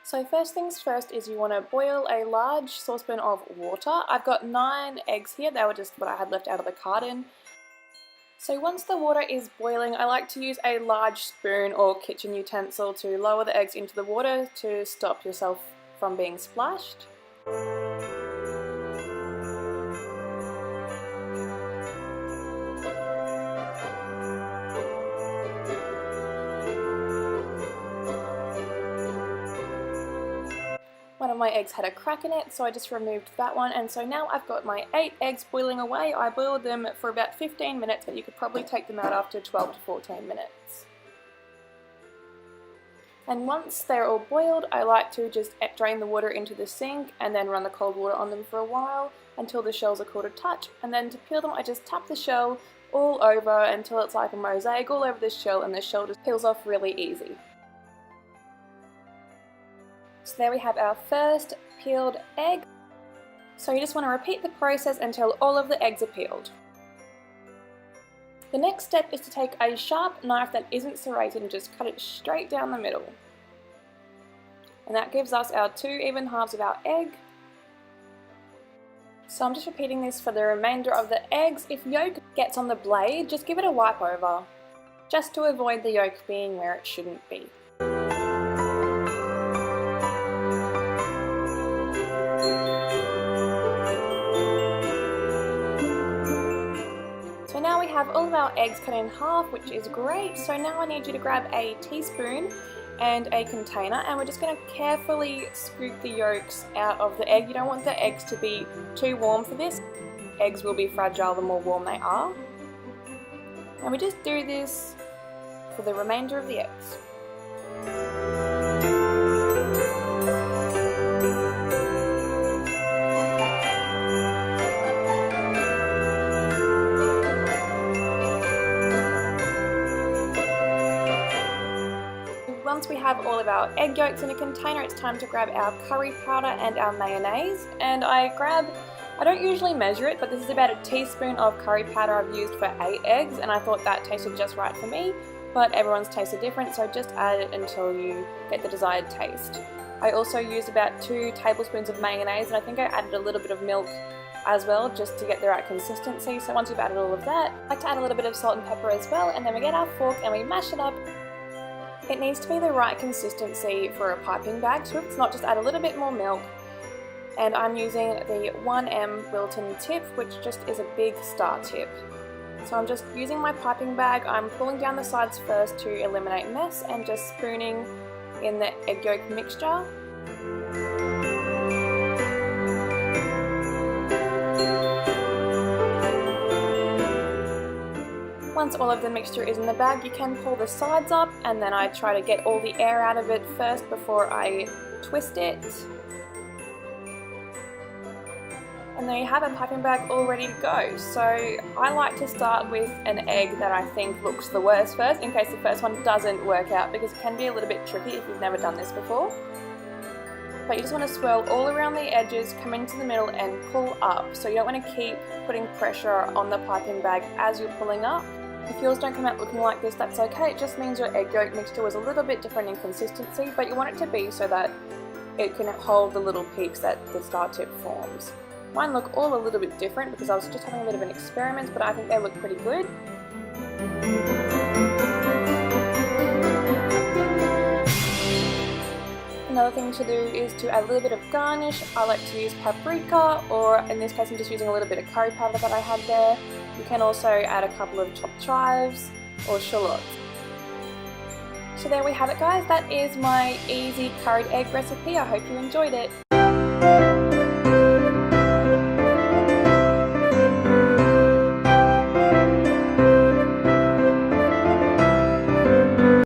So first things first is you want to boil a large saucepan of water. I've got 9 eggs here, they were just what I had left out of the carton. So once the water is boiling, I like to use a large spoon or kitchen utensil to lower the eggs into the water to stop yourself from being splashed. One of my eggs had a crack in it, so I just removed that one, and so now I've got my 8 eggs boiling away. I boiled them for about 15 minutes, but you could probably take them out after 12 to 14 minutes. And once they're all boiled, I like to just drain the water into the sink and then run the cold water on them for a while until the shells are cool to touch. And then to peel them, I just tap the shell all over until it's like a mosaic all over the shell, and the shell just peels off really easy. So there we have our first peeled egg. So you just want to repeat the process until all of the eggs are peeled. The next step is to take a sharp knife that isn't serrated and just cut it straight down the middle. And that gives us our 2 even halves of our egg. So I'm just repeating this for the remainder of the eggs. If yolk gets on the blade, just give it a wipe over, just to avoid the yolk being where it shouldn't be. So now we have all of our eggs cut in half, which is great. So now I need you to grab a teaspoon and a container, and we're just going to carefully scoop the yolks out of the egg. You don't want the eggs to be too warm for this. Eggs will be fragile the more warm they are. And we just do this for the remainder of the eggs. Once we have all of our egg yolks in a container, it's time to grab our curry powder and our mayonnaise. And I don't usually measure it, but this is about a teaspoon of curry powder I've used for 8 eggs, and I thought that tasted just right for me, but everyone's taste are different, so just add it until you get the desired taste. I also used about 2 tablespoons of mayonnaise, and I think I added a little bit of milk as well, just to get the right consistency. So once you've added all of that, I like to add a little bit of salt and pepper as well, and then we get our fork and we mash it up. It needs to be the right consistency for a piping bag, so it's not, just add a little bit more milk. And I'm using the 1M Wilton tip, which just is a big star tip. So I'm just using my piping bag, I'm pulling down the sides first to eliminate mess, and just spooning in the egg yolk mixture. Once all of the mixture is in the bag, you can pull the sides up, and then I try to get all the air out of it first before I twist it. And there you have a piping bag all ready to go. So I like to start with an egg that I think looks the worst first, in case the first one doesn't work out, because it can be a little bit tricky if you've never done this before. But you just want to swirl all around the edges, come into the middle and pull up. So you don't want to keep putting pressure on the piping bag as you're pulling up. If yours don't come out looking like this, that's okay. It just means your egg yolk mixture was a little bit different in consistency, but you want it to be so that it can hold the little peaks that the star tip forms. Mine look all a little bit different because I was just having a bit of an experiment, but I think they look pretty good. Another thing to do is to add a little bit of garnish. I like to use paprika, or in this case I'm just using a little bit of curry powder that I had there. You can also add a couple of chopped chives or shallots. So there we have it, guys. That is my easy curried egg recipe. I hope you enjoyed it.